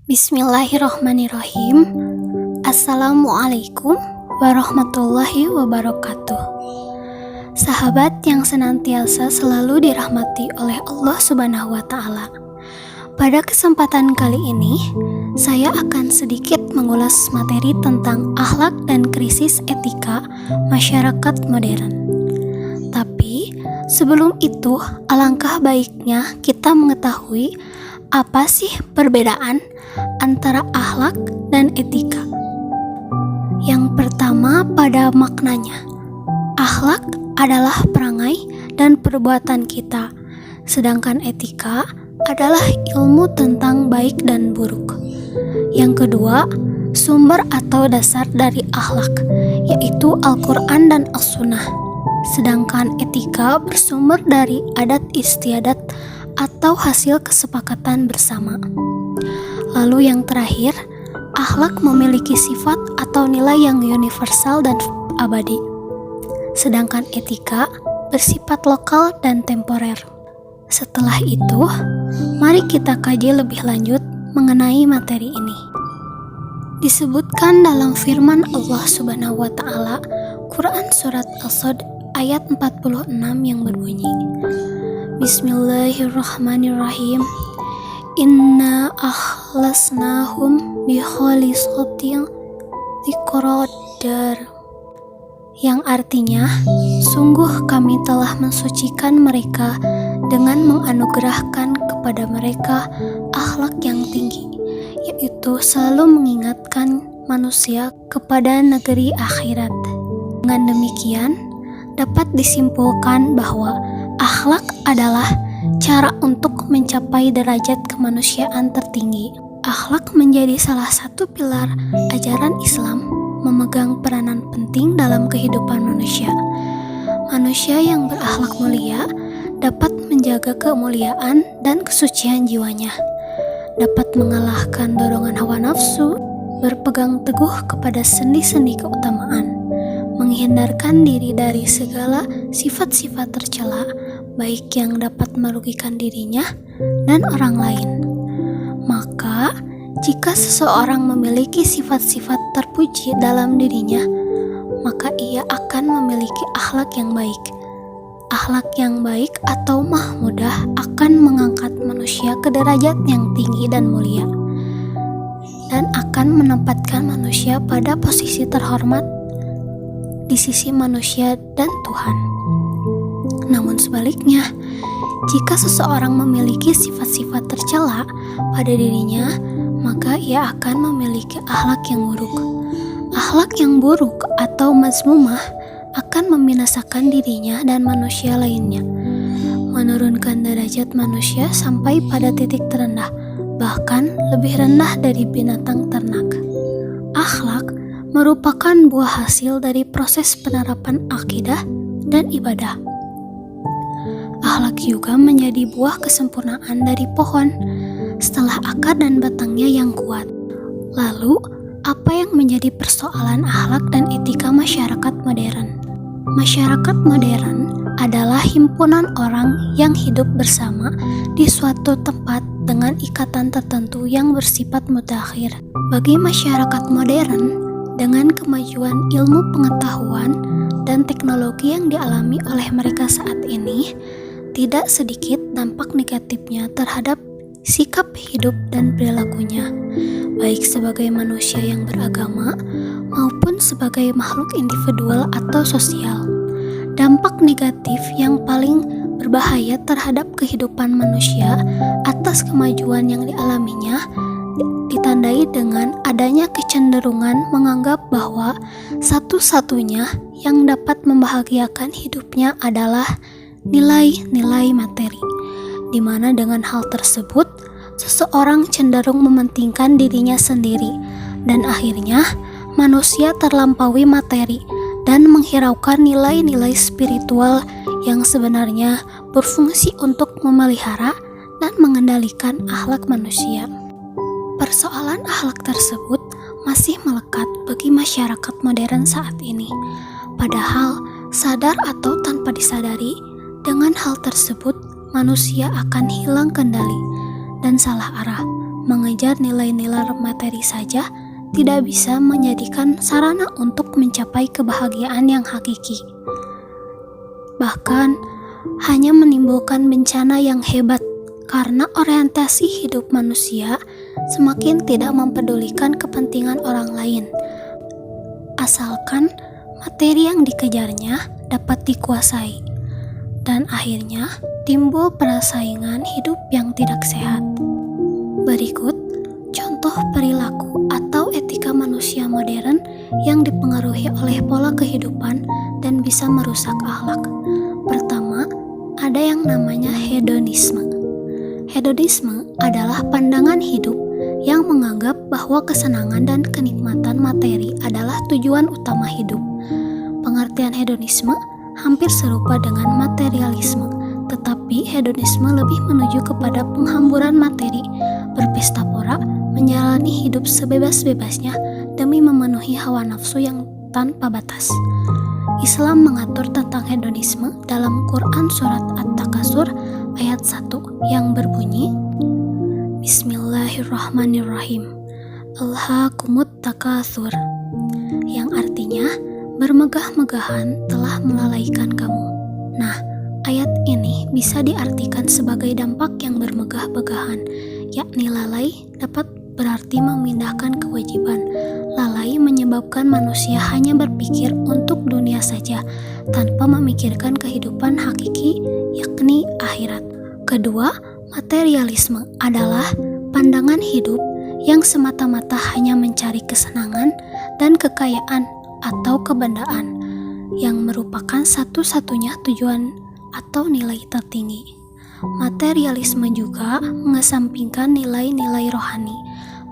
Bismillahirrahmanirrahim. Assalamualaikum warahmatullahi wabarakatuh. Sahabat yang senantiasa selalu dirahmati oleh Allah Subhanahu wa Ta'ala. Pada kesempatan kali ini, saya akan sedikit mengulas materi tentang akhlak dan krisis etika masyarakat modern. Tapi sebelum itu, alangkah baiknya kita mengetahui apa sih perbedaan antara akhlak dan etika. Yang pertama, pada maknanya. Akhlak adalah perangai dan perbuatan kita, sedangkan etika adalah ilmu tentang baik dan buruk. Yang kedua, sumber atau dasar dari akhlak, yaitu Al-Quran dan As-Sunnah. Sedangkan etika bersumber dari adat istiadat atau hasil kesepakatan bersama. Lalu yang terakhir, akhlak memiliki sifat atau nilai yang universal dan abadi. Sedangkan etika bersifat lokal dan temporer. Setelah itu, mari kita kaji lebih lanjut mengenai materi ini. Disebutkan dalam firman Allah Subhanahu wa Ta'ala, Quran surat As-Sad ayat 46 yang berbunyi, Bismillahirrahmanirrahim. Inna akhlasnahum bikhalisatil dzikradar. Yang artinya, sungguh kami telah mensucikan mereka dengan menganugerahkan kepada mereka akhlak yang tinggi, yaitu selalu mengingatkan manusia kepada negeri akhirat. Dengan demikian, dapat disimpulkan bahwa akhlak adalah cara untuk mencapai derajat kemanusiaan tertinggi. Akhlak menjadi salah satu pilar ajaran Islam, memegang peranan penting dalam kehidupan manusia. Manusia yang berakhlak mulia dapat menjaga kemuliaan dan kesucian jiwanya, dapat mengalahkan dorongan hawa nafsu, berpegang teguh kepada sendi-sendi keutamaan, menghindarkan diri dari segala sifat-sifat tercela, baik yang dapat merugikan dirinya dan orang lain. Maka, jika seseorang memiliki sifat-sifat terpuji dalam dirinya, maka ia akan memiliki akhlak yang baik. Akhlak yang baik atau mahmudah akan mengangkat manusia ke derajat yang tinggi dan mulia, dan akan menempatkan manusia pada posisi terhormat di sisi manusia dan Tuhan. Namun sebaliknya, jika seseorang memiliki sifat-sifat tercela pada dirinya, maka ia akan memiliki akhlak yang buruk. Akhlak yang buruk atau mazmumah akan membinasakan dirinya dan manusia lainnya, menurunkan derajat manusia sampai pada titik terendah, bahkan lebih rendah dari binatang ternak. Akhlak merupakan buah hasil dari proses penerapan akidah dan ibadah. Akhlak juga menjadi buah kesempurnaan dari pohon setelah akar dan batangnya yang kuat. Lalu, apa yang menjadi persoalan akhlak dan etika masyarakat modern? Masyarakat modern adalah himpunan orang yang hidup bersama di suatu tempat dengan ikatan tertentu yang bersifat mutakhir. Bagi masyarakat modern, dengan kemajuan ilmu pengetahuan dan teknologi yang dialami oleh mereka saat ini, tidak sedikit dampak negatifnya terhadap sikap hidup dan perilakunya, baik sebagai manusia yang beragama maupun sebagai makhluk individual atau sosial. Dampak negatif yang paling berbahaya terhadap kehidupan manusia atas kemajuan yang dialaminya ditandai dengan adanya kecenderungan menganggap bahwa satu-satunya yang dapat membahagiakan hidupnya adalah nilai-nilai materi, di mana dengan hal tersebut seseorang cenderung mementingkan dirinya sendiri, dan akhirnya manusia terlampaui materi dan menghiraukan nilai-nilai spiritual yang sebenarnya berfungsi untuk memelihara dan mengendalikan akhlak manusia. Persoalan akhlak tersebut masih melekat bagi masyarakat modern saat ini, padahal sadar atau tanpa disadari, dengan hal tersebut manusia akan hilang kendali dan salah arah, mengejar nilai-nilai materi saja tidak bisa menjadikan sarana untuk mencapai kebahagiaan yang hakiki. Bahkan, hanya menimbulkan bencana yang hebat karena orientasi hidup manusia semakin tidak mempedulikan kepentingan orang lain. Asalkan materi yang dikejarnya dapat dikuasai, dan akhirnya timbul persaingan hidup yang tidak sehat. Berikut contoh perilaku atau etika manusia modern yang dipengaruhi oleh pola kehidupan dan bisa merusak akhlak. Pertama, ada yang namanya hedonisme. Hedonisme adalah pandangan hidup yang menganggap bahwa kesenangan dan kenikmatan materi adalah tujuan utama hidup. Pengertian hedonisme hampir serupa dengan materialisme, tetapi hedonisme lebih menuju kepada penghamburan materi, berpesta pora, menjalani hidup sebebas-bebasnya demi memenuhi hawa nafsu yang tanpa batas. Islam mengatur tentang hedonisme dalam Quran Surat At-Takasur ayat 1 yang berbunyi, Bismillahirrahmanirrahim, Alhaakumut takatsur, yang artinya bermegah-megahan telah melalaikan kamu. Nah, ayat ini bisa diartikan sebagai dampak yang bermegah-megahan, yakni lalai dapat berarti memindahkan kewajiban. Lalai menyebabkan manusia hanya berpikir untuk dunia saja, tanpa memikirkan kehidupan hakiki, yakni akhirat. Kedua, materialisme adalah pandangan hidup yang semata-mata hanya mencari kesenangan dan kekayaan atau kebendaan, yang merupakan satu-satunya tujuan atau nilai tertinggi. Materialisme juga mengesampingkan nilai-nilai rohani.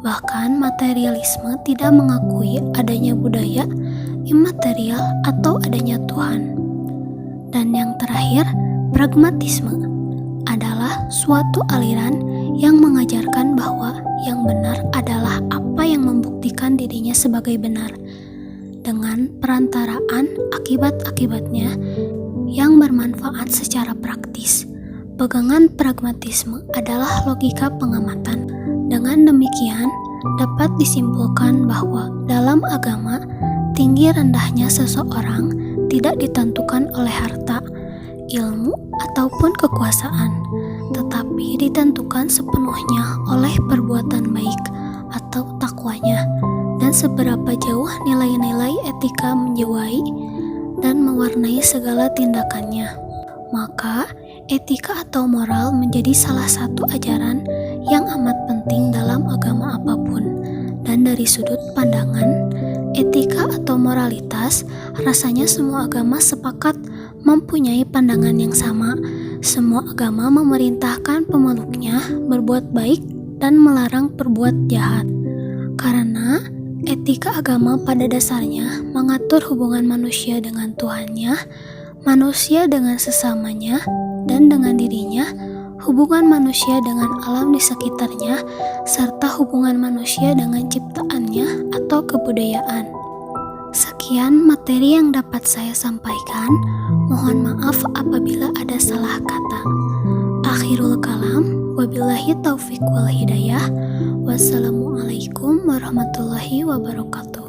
Bahkan materialisme tidak mengakui adanya budaya, imaterial, atau adanya Tuhan. Dan yang terakhir, pragmatisme adalah suatu aliran yang mengajarkan bahwa yang benar adalah apa yang membuktikan dirinya sebagai benar, dengan perantaraan akibat-akibatnya yang bermanfaat secara praktis. Pegangan pragmatisme adalah logika pengamatan. Dengan demikian, dapat disimpulkan bahwa dalam agama, tinggi rendahnya seseorang tidak ditentukan oleh harta, ilmu, ataupun kekuasaan, tetapi ditentukan sepenuhnya oleh perbuatan baik atau takwanya, dan seberapa jauh nilai-nilai etika menjiwai dan mewarnai segala tindakannya. Maka, etika atau moral menjadi salah satu ajaran yang amat penting dalam agama apapun. Dan dari sudut pandangan etika atau moralitas, rasanya semua agama sepakat mempunyai pandangan yang sama. Semua agama memerintahkan pemeluknya berbuat baik dan melarang berbuat jahat. Karena etika agama pada dasarnya mengatur hubungan manusia dengan Tuhannya, manusia dengan sesamanya, dan dengan dirinya, hubungan manusia dengan alam di sekitarnya, serta hubungan manusia dengan ciptaannya atau kebudayaan. Sekian materi yang dapat saya sampaikan. Mohon maaf apabila ada salah kata. Akhirul kalam, wabillahi taufiq wal hidayah. Wassalamualaikum warahmatullahi wabarakatuh.